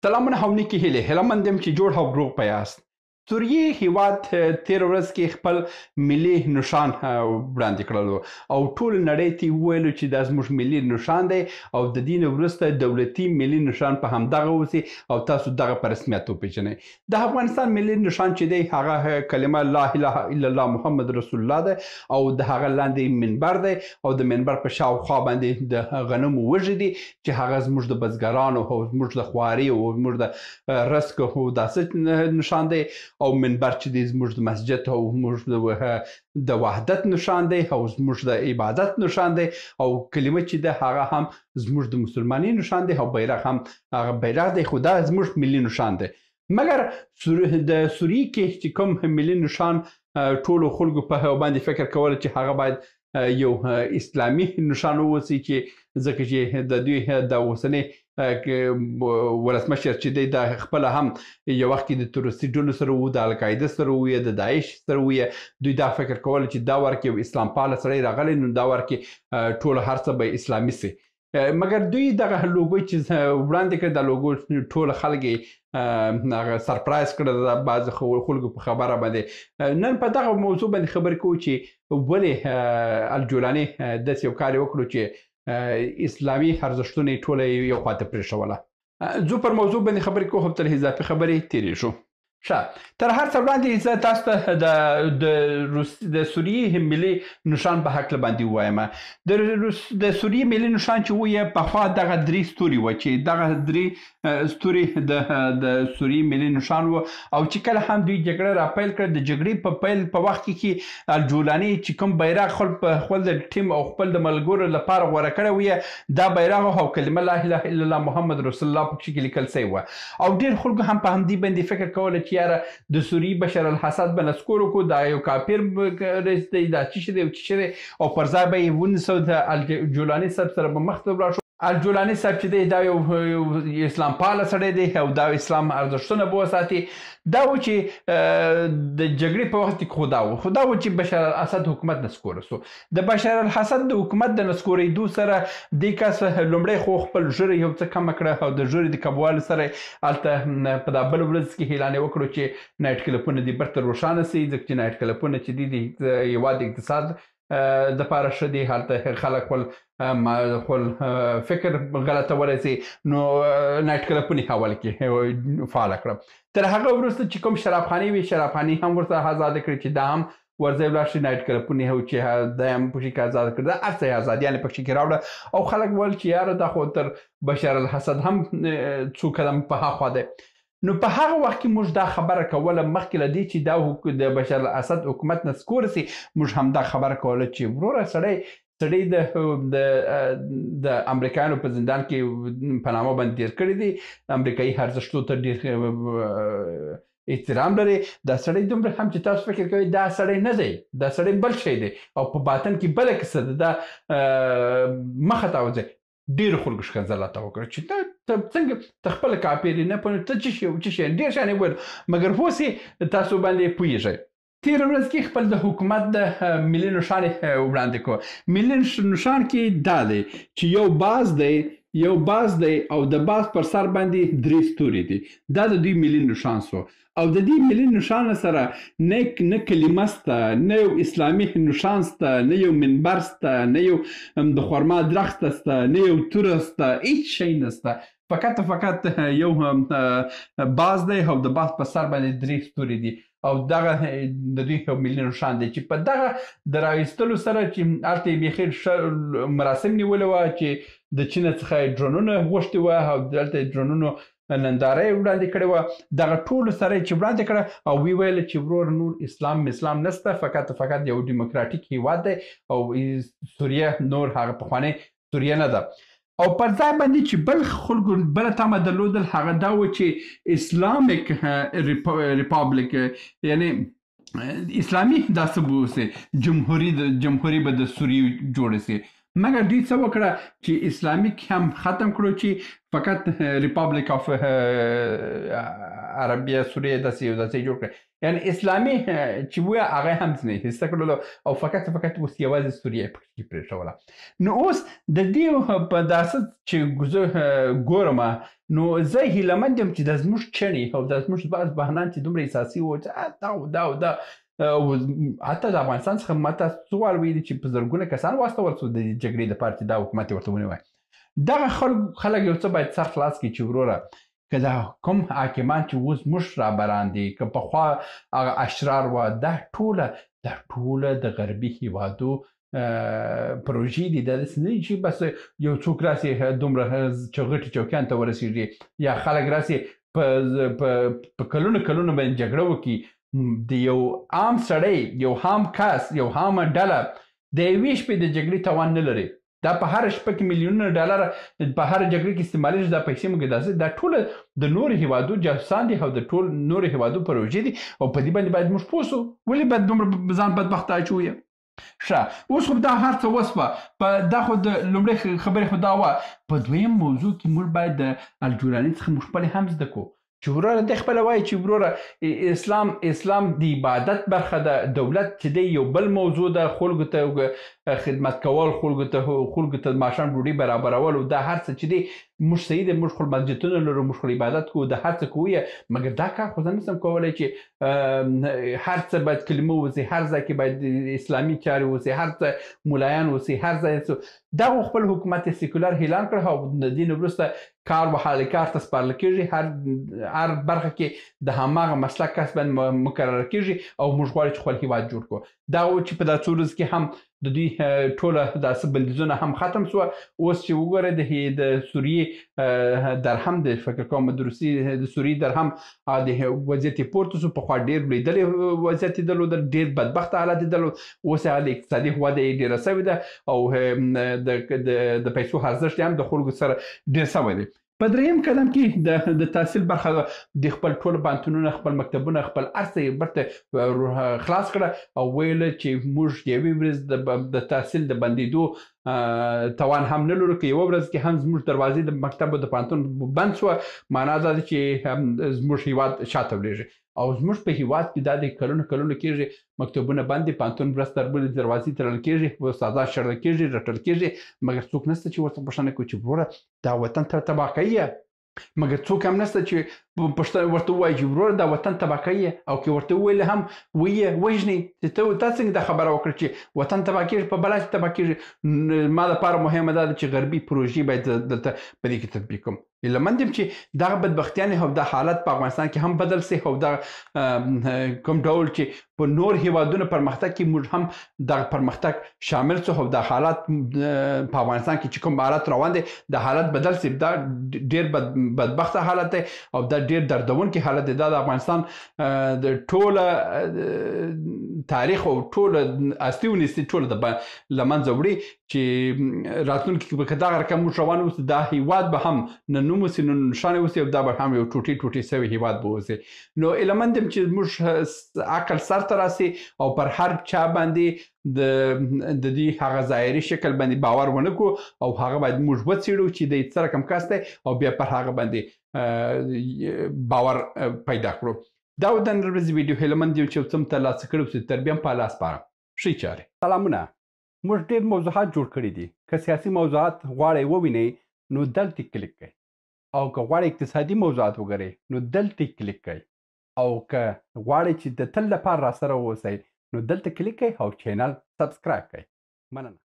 سلامونه او نیکې هیلې هیله مند یم چې جوړ او روغ په یاست. سوریې هیواد تېره ورځ کې خپل ملي نشان وړاندې کړلو او ټول نړۍ ته وویلو چې دا زموږ ملي نشان دی او د دې نه وروسته دولتي ملي نشان په همدغه اوسي او تاسو دغه په رسمیت وپېژنئ. د افغانستان ملي نشان چې دی هغه کلمه لا اله الا الله محمد رسول الله ده او د هغه لاندې منبر دی او د منبر په شاوخوا باندې د غنمو وږي دي چې هغه زموږ د بزګرانو او زموږ د خواري او زموږ د رزق او داسې نشان دی او منبر چې دی زموږ د مسجد او زموږ د وحدت نشان دی او زموږ د عبادت نشان دی او کلمه چې ده هغه هم زموږ د مسلمانۍ نشان دی او بیرغ هم هغه بیرغ دی خو دا زموږ ملي نشان دی. مګر د سوریې کې چې کوم ملي نشان ټولو خلکو په باندې فکر کول چې هغه باید یو اسلامي نشان واوسي چې ځکه چې د دوی د اوسنۍ ولسمشر چې دی دا خپله هم یو وخت کې د تروریستي ډلو سره و د القاعده سره و یا د داعش سره و دوی دا فکر کول چې دا ور کې یو اسلام پاله سړی راغلی نو دا ور کې ټول هر څه به اسلامي سي. مګر دوی دغه لوګو چې وړاندې کړ د لوګو ټول خلک هغه سرپرایز کړه د بعض خلکو په خبره باندې. نن په دغه موضوع باندې خبرې کوو چې ولې الجولاني داسې یو کار وکړو چې اسلامي ارزښتونه یې ټوله یو خواته پرېښوله. زه پر موضوع باندې خبرې کوم تر اضافي خبرې تېرې شو. تر هر څه وړاندې زه تاسو ته د سوریې ملي نشان په هکله باندې ووایم. د سوریې ملي نشان چې وایي پخوا دغه درې ستوري وه چې دغه درې ستوري د سوریې ملي نشان و او چې کله هم دوی جګړه راپیل کړه د جګړې په پیل په وخت کې الجولاني چې کوم بیرغ خپل د ټیم او خپل د ملګرو لپاره غوره کړی وي دا بیرغ او کلمه لا اله الا الله محمد رسول الله په کې لیکل سوی وه او ډېر خلکو هم په همدې باندې فکر کوله چې یاره د سوریې بشر الاسد به نسکور وکړو دا یو کافر رئیس دی دا څه شی دی څه شی دی او پر ځای به یې ونیسو د الجولاني صاحب سره به مخ ته ولاړ شو. الجولاني صاحب چې دی دا یو اسلام پاله سړی دی او دا اسلام ارزښتونه به وساتي. دا و چې د جګړې په وخت کې خو دا و چې بشر الاسد حکومت نسکوره سو. د بشر الاسد د حکومت د نسکورېدو سره دې کس لومړی خو خپل ژړې یو څه کمه کړه او د ژړې د کموالي سره هلته په دا بل ورځ کې اعلان یې وکړو چې نایټ کلبونه دې بیرته روښانه سي ځکه چې نایټ کلبونه چې دي د هېواد اقتصاد دپاره ښه دي هلته خلک خپل فکر غلطه ورسي نو نایټ کلبونه حواله کې فعاله کړه. تر هغه وروسته چې کوم شرابخانې وي شرابخانې هم ورته آزاده کړي چې دا هم ورځی ولاړ شي نایټ کلبونه هم چې دا هم پکې کې آزاده کړي دا هر څه یې ازادیانې پکې کې راوړه او خلک ویل چې یاره دا خو تر بشر الاسد هم څو قدم په هاخوا دی. نو په هغه وخت کې موږ دا خبره کوله مخکې له دې چې دا د بشر الاسد حکومت نسکور سي موږ هم دا خبره کوله چې وروره سړی د امریکایانو په زندان کې په نامه باندې تېر کړی دی امریکایي ارزښتونو ته ډېر احترام لري. دا سړی دومره هم چې تاسو فکر کوئ دا سړی نه دی دا سړی بل شی دی او په باطن کې بله کیسه ده دا مخه ته وځي. ډېرو خلکو ښکنځله راته وکړه چې ته څنګه ته خپله کاپیر یې نه پوهېږې ته څه شی ډېر شیان یې وویل مګر اوس یې تاسو باندې پوهېږئ. تېره ورځ کې خپل د حکومت د ملي نشان وړاندې کړو. ملي نشان کې دا دی چې یو باز دی او د باز پر سر باندې درې ستوري دي دا د دوی ملي نشان سو او د دې ملي نشان سره نه کلمه سته نه یو اسلامي نشان سته نه یو منبر سته نه یو د خرما درخت سته نه یو توره سته هیڅ شی نسته فقط یو باز دی او د باز په سر باندې درې ستوري دي او دغه د دوی یو ملي نشان دی چې په دغه د راویستلو سره چې هلته یې بیخي مراسم نیولې وه چې د چین څخه یې ډرونونه غوښتي وه او دلته یې ډرونونو ننداره یې وړاندې کړې وه دغه ټولو سره یې چې وړاندې کړه او ویې ویله چې ورور نور اسلام نسته فقط یو ډیموکراتیک هیواد دی او سوریه نور هغه پخوانۍ سوریه نه ده. او پر ځای باندې چې بل خلکو بله تمه درلودل هغه دا و چې اسلامیک ریپابلیک یعنی اسلامي داسې به اوسي جمهوري به د سوریې جوړه سي مګر دوی څه وکړه چې اسلامیک هم ختم کړو چې فقط ریپابلیک اف عربیه سوریه داسې یو داسې جوړ کړه یعنی اسلامي چې وایي هغه هم ځنې هیڅ کړلو او فقط اوس یوازې سوریه پکې پرېښوله نو اوس د دې په داسې چې زه ګورم نو زه هیله مند یم چې د زموږ چڼې او د زموږ بعض بهنان چې دومره اساسي وو چې دا حتی د افغانستان څخه ماته سوال ویلي چې په زرګونه کسان واستول سو د جګړې لپاره چې دا حکومت یې ورته ونیوی دغه خلک یو څه باید سر خلاص کړي چې وروره که دا کوم حاکمان چې اوس موږ رابران دي که پخوا هغه اشرار وه دا ټوله د غربي هیوادو پروژې دي دا داسې نه دي چې بس یو څوک راسي دومره غټي چوکیان ته ورسېږي یا خلک راسي په کلونه باندې جګړه وکړي د یو عام سړی یو عام کس یو عامه ډله د یوې شپې د جګړې توان نه لري دا په هر شپه کې میلیونونه ډالر په هر جګړه کې استعمالیږي دا پیسې موږ داسې دا ټول د نورو هیوادو جاسوسان دي او د ټول نورو هیوادو پروژې دي او په دې باندې باید موږ پوه سو ولې باید دومره ځان بدبخته اچوو ښه اوس خو دا هر څه وسوه دا خو د لومړۍ خبرې خو دا وه په دویم موضوع کې موږ باید د الجولاني څخه موږ خپلې هم زده کړو چې وروره دی خپله وایي چې وروره اسلام د عبادت برخه ده دولت چې دی یو بل موضوع ده خلکو ته خدمت کول خلکو ته ماښام ډوډۍ برابرول او دا هر څه چې دی موږ صحیح دی موږ خپل مسجدونه لرو موږ خپل عبادت کوو د هر څه کوو مګر دا کار خو زه نشم کولی چې هر څه باید کلمه وسي هر ځای کې باید اسلامي چارې وسي هر څه ملایان وسي هر ځای دا خپل حکومت سیکولر اعلان کړ او د دې نه وروسته کار وحاله کار ته سپارل کېږي هر برخه کې د هماغه مسلک کس باندې مقرره کېږي او موږ غواړو چې خپل هیواد جوړ کړو دا و چې په دا څو ورځو کې هم د دوی ټوله داسې بندیزونه هم ختم سوه اوس چې وګورئ د سوریې درهم د فکر کوم د سوریې درهم د وضعیت یې پورته سو پخوا ډېر لوېدلی وضعیت یې درلوده ډېر بدبخته حالت یې درلود اوس هغه اقتصادي وده یې ډېره سوې ده او د پیسو ارزښت هم د خلکو سره ډېر سوی دی په دریم قدم کې د تحصیل برخه د خپل ټول پوهنتونونه خپل مکتبونه خپل هر څه یې بیرته خلاص کړه او ویله چې موږ یوې ورځ د تحصیل د بندېدو توان هم نه لرو که یوه ورځ کې هم زموږ دروازې د مکتب او د پوهنتون بند سوه معنا دا ده چې زموږ هیواد شاته ولیږي او زموږ په هیواد کې دا د کلونو کېږي مکتبونه بند دي پوهنتون ورځ تر بلې دروازې تړل کېږي استادان شړل کېږي رټل کېږي مګر څوک نشته چې ورته پوښتنه کوي چې وروره دا وطن ته تباه کوي مګر څوک هم نشته چې ورته ووایي چې وروره دا وطن تباه کوي او که ورته وویل هم ویې وژني چې تا څنګه دا خبره وکړه چې وطن تباه کېږي په بلا چې تباه کېږي ما لپاره مهمه دا ده چې غربي پروژې باید دلته په دې کې تطبیق کړم هیله مند یم چې دغه بدبختیانې او دا حالت په افغانستان کې هم بدل سي او دا کوم ډول چې په نور هیوادونو پرمختګ کې موږ هم دغه پرمختګ شامل سو او دا حالات په افغانستان کې چې کوم حالات روان دي دا حالت بدل سي دا ډېر بدبخته حالت دی او دا ډېر دردونکي حالت دی دا د افغانستان د ټوله تاریخ او ټوله اصلي ونیستي ټوله د له منځه وړي چې راتلونکي کې به که دغه رقم موږ روان اوسو دا هیواد به هم نه نوم اوسي نه نښانې اوسي او دا به هم یو ټوټې سوی هیواد به اوسي نو هیله مند یم چې موږ عقل سر ته راسي او پر هر چا باندې د دې هغه ظاهري شکل باندې باور ونه کړو او هغه باید موږ وڅېړو چې د څه رقم کس دی او بیا پر هغه باندې باور پیدا کړو دا و د نن ورځې ویډیو هیله مند یم چې څه م ترلاسه کړی اوسئ تر بیا هم په الله سپارم ښې چارې سلامونه موږ ډېر موضوعات جوړ کړي دي که سیاسي موضوعات غواړئ ووینئ نو دلته کلیک کړئ او که غواړئ اقتصادي موضوعات وګورئ نو دلته کلیک کړئ او که غواړئ چې د تل لپاره راسره واوسئ نو دلته کلیک کړئ او چینل سبسکرایب کړئ مننه